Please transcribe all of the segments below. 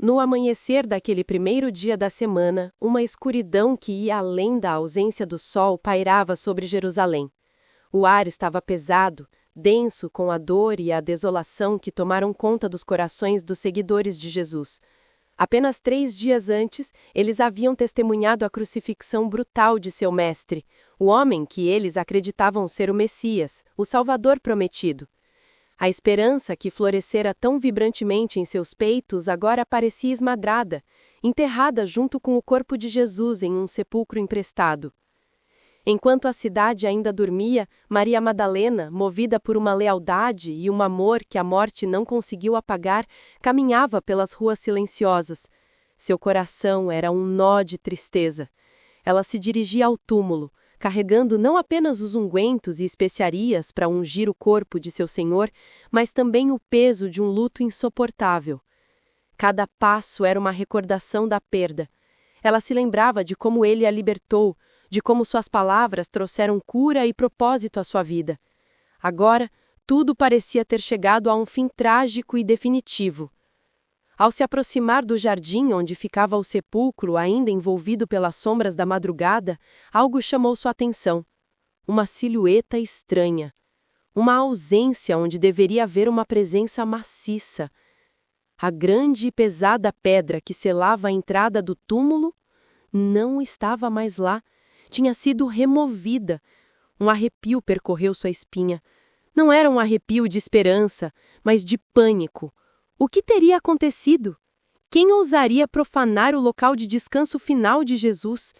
No amanhecer daquele primeiro dia da semana, uma escuridão que ia além da ausência do sol pairava sobre Jerusalém. O ar estava pesado, denso com a dor e a desolação que tomaram conta dos corações dos seguidores de Jesus. Apenas 3 dias antes, eles haviam testemunhado a crucifixão brutal de seu mestre, o homem que eles acreditavam ser o Messias, o Salvador prometido. A esperança que florescera tão vibrantemente em seus peitos agora parecia esmadrada, enterrada junto com o corpo de Jesus em um sepulcro emprestado. Enquanto a cidade ainda dormia, Maria Madalena, movida por uma lealdade e um amor que a morte não conseguiu apagar, caminhava pelas ruas silenciosas. Seu coração era um nó de tristeza. Ela se dirigia ao túmulo, carregando não apenas os ungüentos e especiarias para ungir o corpo de seu Senhor, mas também o peso de um luto insuportável. Cada passo era uma recordação da perda. Ela se lembrava de como ele a libertou, de como suas palavras trouxeram cura e propósito à sua vida. Agora, tudo parecia ter chegado a um fim trágico e definitivo. Ao se aproximar do jardim onde ficava o sepulcro, ainda envolvido pelas sombras da madrugada, algo chamou sua atenção. Uma silhueta estranha. Uma ausência onde deveria haver uma presença maciça. A grande e pesada pedra que selava a entrada do túmulo não estava mais lá. Tinha sido removida. Um arrepio percorreu sua espinha. Não era um arrepio de esperança, mas de pânico. O que teria acontecido? Quem ousaria profanar o local de descanso final de Jesus?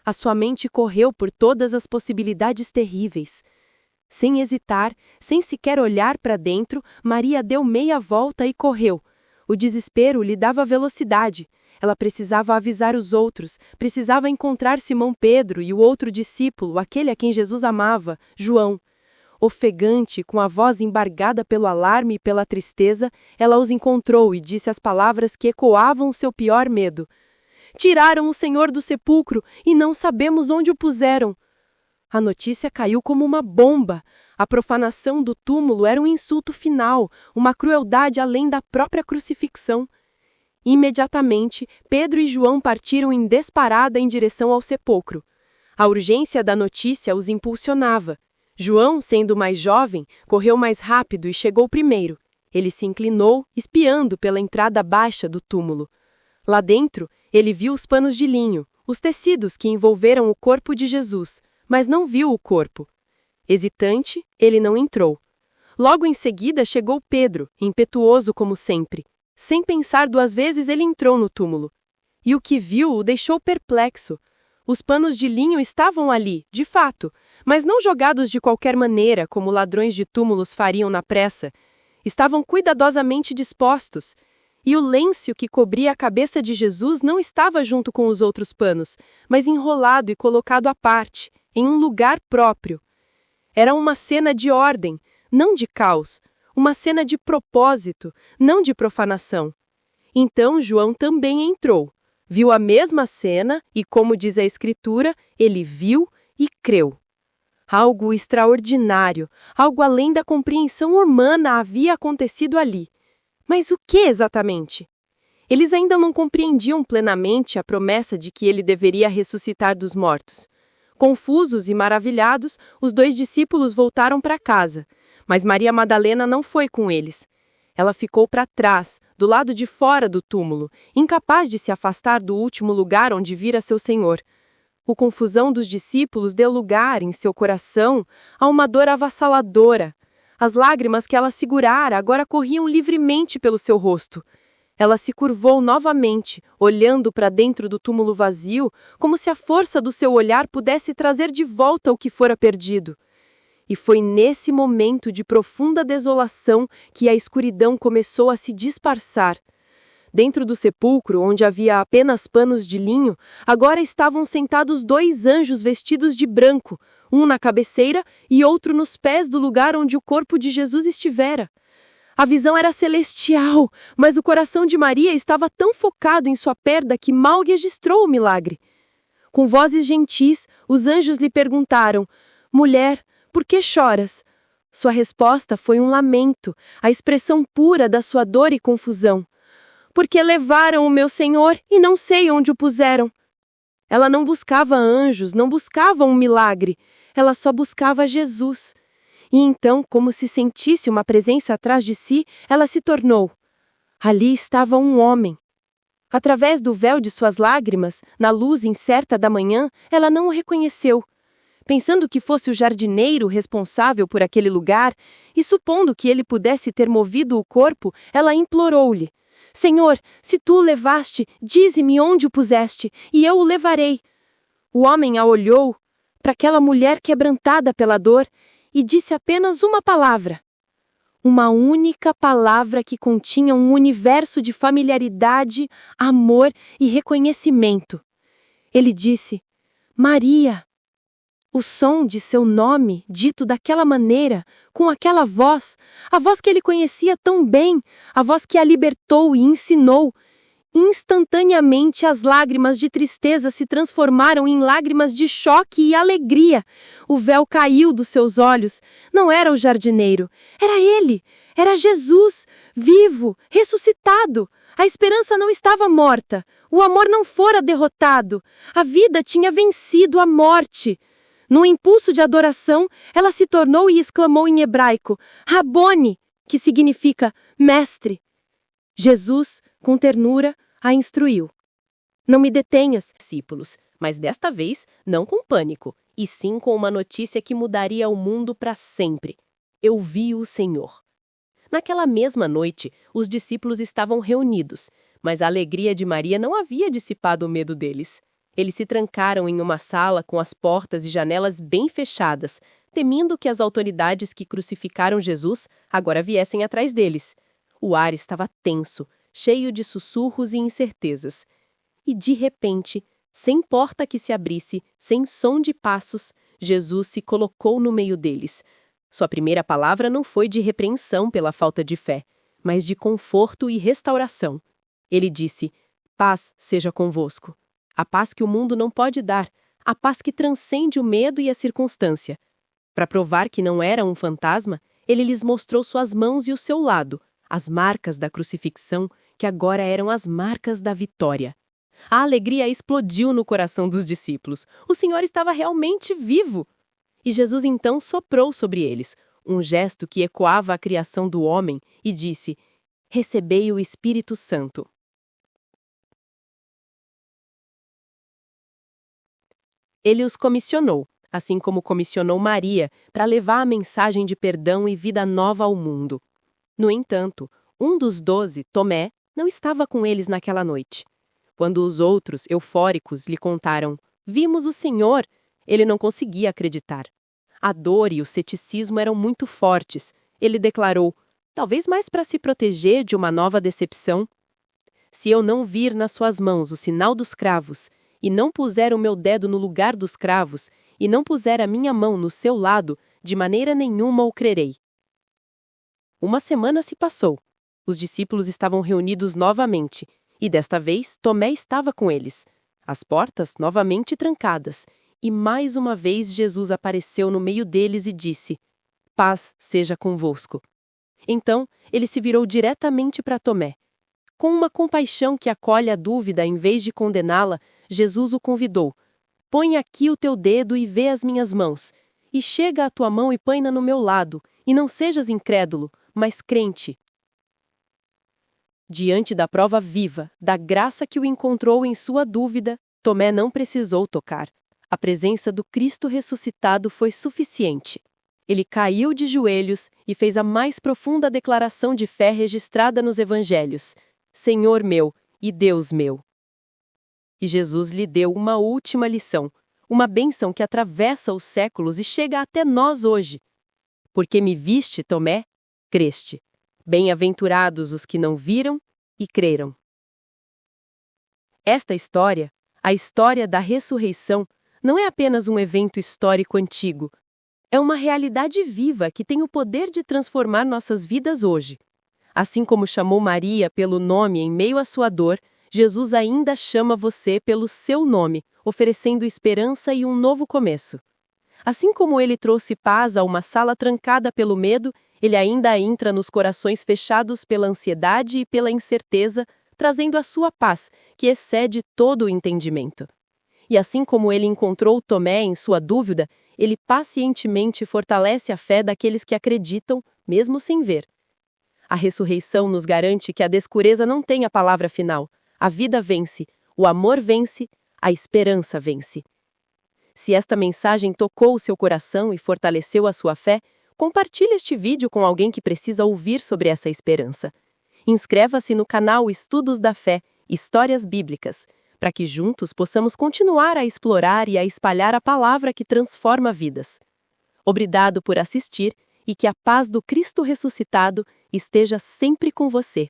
A sua mente correu por todas as possibilidades terríveis. Sem hesitar, sem sequer olhar para dentro, Maria deu meia volta e correu. O desespero lhe dava velocidade. Ela precisava avisar os outros, precisava encontrar Simão Pedro e o outro discípulo, aquele a quem Jesus amava, João. Ofegante, com a voz embargada pelo alarme e pela tristeza, ela os encontrou e disse as palavras que ecoavam seu pior medo. Tiraram o Senhor do sepulcro e não sabemos onde o puseram. A notícia caiu como uma bomba. A profanação do túmulo era um insulto final, uma crueldade além da própria crucifixão. Imediatamente, Pedro e João partiram em disparada em direção ao sepulcro. A urgência da notícia os impulsionava. João, sendo mais jovem, correu mais rápido e chegou primeiro. Ele se inclinou, espiando pela entrada baixa do túmulo. Lá dentro, ele viu os panos de linho, os tecidos que envolveram o corpo de Jesus, mas não viu o corpo. Hesitante, ele não entrou. Logo em seguida chegou Pedro, impetuoso como sempre. Sem pensar 2 vezes, ele entrou no túmulo. E o que viu o deixou perplexo. Os panos de linho estavam ali, de fato, mas não jogados de qualquer maneira, como ladrões de túmulos fariam na pressa. Estavam cuidadosamente dispostos. E o lenço que cobria a cabeça de Jesus não estava junto com os outros panos, mas enrolado e colocado à parte, em um lugar próprio. Era uma cena de ordem, não de caos, uma cena de propósito, não de profanação. Então João também entrou. Viu a mesma cena e, como diz a Escritura, ele viu e creu. Algo extraordinário, algo além da compreensão humana havia acontecido ali. Mas o que exatamente? Eles ainda não compreendiam plenamente a promessa de que ele deveria ressuscitar dos mortos. Confusos e maravilhados, os 2 discípulos voltaram para casa, mas Maria Madalena não foi com eles. Ela ficou para trás, do lado de fora do túmulo, incapaz de se afastar do último lugar onde vira seu Senhor. A confusão dos discípulos deu lugar, em seu coração, a uma dor avassaladora. As lágrimas que ela segurara agora corriam livremente pelo seu rosto. Ela se curvou novamente, olhando para dentro do túmulo vazio, como se a força do seu olhar pudesse trazer de volta o que fora perdido. E foi nesse momento de profunda desolação que a escuridão começou a se dispersar. Dentro do sepulcro, onde havia apenas panos de linho, agora estavam sentados 2 anjos vestidos de branco, um na cabeceira e outro nos pés do lugar onde o corpo de Jesus estivera. A visão era celestial, mas o coração de Maria estava tão focado em sua perda que mal registrou o milagre. Com vozes gentis, os anjos lhe perguntaram: Mulher, por que choras? Sua resposta foi um lamento, a expressão pura da sua dor e confusão. porque levaram o meu Senhor e não sei onde o puseram." Ela não buscava anjos, não buscava um milagre. Ela só buscava Jesus. E então, como se sentisse uma presença atrás de si, ela se tornou. Ali estava um homem. Através do véu de suas lágrimas, na luz incerta da manhã, ela não o reconheceu. Pensando que fosse o jardineiro responsável por aquele lugar, e supondo que ele pudesse ter movido o corpo, ela implorou-lhe: "Senhor, se tu o levaste, dize-me onde o puseste, e eu o levarei." O homem a olhou para aquela mulher quebrantada pela dor e disse apenas uma palavra. Uma única palavra que continha um universo de familiaridade, amor e reconhecimento. Ele disse: "Maria." O som de seu nome, dito daquela maneira, com aquela voz, a voz que ele conhecia tão bem, a voz que a libertou e ensinou, instantaneamente as lágrimas de tristeza se transformaram em lágrimas de choque e alegria. O véu caiu dos seus olhos. Não era o jardineiro, era ele, era Jesus, vivo, ressuscitado. A esperança não estava morta, o amor não fora derrotado, a vida tinha vencido a morte. Num impulso de adoração, ela se tornou e exclamou em hebraico: "Rabone", que significa mestre. Jesus, com ternura, a instruiu: "Não me detenhas, discípulos", mas desta vez não com pânico, e sim com uma notícia que mudaria o mundo para sempre. "Eu vi o Senhor." Naquela mesma noite, os discípulos estavam reunidos, mas a alegria de Maria não havia dissipado o medo deles. Eles se trancaram em uma sala com as portas e janelas bem fechadas, temendo que as autoridades que crucificaram Jesus agora viessem atrás deles. O ar estava tenso, cheio de sussurros e incertezas. E de repente, sem porta que se abrisse, sem som de passos, Jesus se colocou no meio deles. Sua primeira palavra não foi de repreensão pela falta de fé, mas de conforto e restauração. Ele disse: "Paz seja convosco." A paz que o mundo não pode dar, a paz que transcende o medo e a circunstância. Para provar que não era um fantasma, ele lhes mostrou suas mãos e o seu lado, as marcas da crucifixão, que agora eram as marcas da vitória. A alegria explodiu no coração dos discípulos. O Senhor estava realmente vivo. E Jesus então soprou sobre eles, um gesto que ecoava a criação do homem, e disse: "Recebei o Espírito Santo." Ele os comissionou, assim como comissionou Maria, para levar a mensagem de perdão e vida nova ao mundo. No entanto, um dos 12, Tomé, não estava com eles naquela noite. Quando os outros, eufóricos, lhe contaram: "Vimos o Senhor", ele não conseguia acreditar. A dor e o ceticismo eram muito fortes. Ele declarou, talvez mais para se proteger de uma nova decepção: "Se eu não vir nas suas mãos o sinal dos cravos, e não puser o meu dedo no lugar dos cravos, e não puser a minha mão no seu lado, de maneira nenhuma o crerei." Uma semana se passou. Os discípulos estavam reunidos novamente, e desta vez Tomé estava com eles. As portas novamente trancadas, e mais uma vez Jesus apareceu no meio deles e disse: "Paz seja convosco." Então, ele se virou diretamente para Tomé. Com uma compaixão que acolhe a dúvida em vez de condená-la, Jesus o convidou: "Põe aqui o teu dedo e vê as minhas mãos, e chega a tua mão e põe-na no meu lado, e não sejas incrédulo, mas crente." Diante da prova viva, da graça que o encontrou em sua dúvida, Tomé não precisou tocar. A presença do Cristo ressuscitado foi suficiente. Ele caiu de joelhos e fez a mais profunda declaração de fé registrada nos evangelhos: "Senhor meu e Deus meu." E Jesus lhe deu uma última lição, uma bênção que atravessa os séculos e chega até nós hoje. "Porque me viste, Tomé, creste. Bem-aventurados os que não viram e creram." Esta história, a história da ressurreição, não é apenas um evento histórico antigo. É uma realidade viva que tem o poder de transformar nossas vidas hoje. Assim como chamou Maria pelo nome em meio à sua dor, Jesus ainda chama você pelo seu nome, oferecendo esperança e um novo começo. Assim como ele trouxe paz a uma sala trancada pelo medo, ele ainda entra nos corações fechados pela ansiedade e pela incerteza, trazendo a sua paz, que excede todo o entendimento. E assim como ele encontrou Tomé em sua dúvida, ele pacientemente fortalece a fé daqueles que acreditam, mesmo sem ver. A ressurreição nos garante que a descureza não tem a palavra final. A vida vence, o amor vence, a esperança vence. Se esta mensagem tocou o seu coração e fortaleceu a sua fé, compartilhe este vídeo com alguém que precisa ouvir sobre essa esperança. Inscreva-se no canal Estudos da Fé, Histórias Bíblicas, para que juntos possamos continuar a explorar e a espalhar a palavra que transforma vidas. Obrigado por assistir e que a paz do Cristo ressuscitado esteja sempre com você.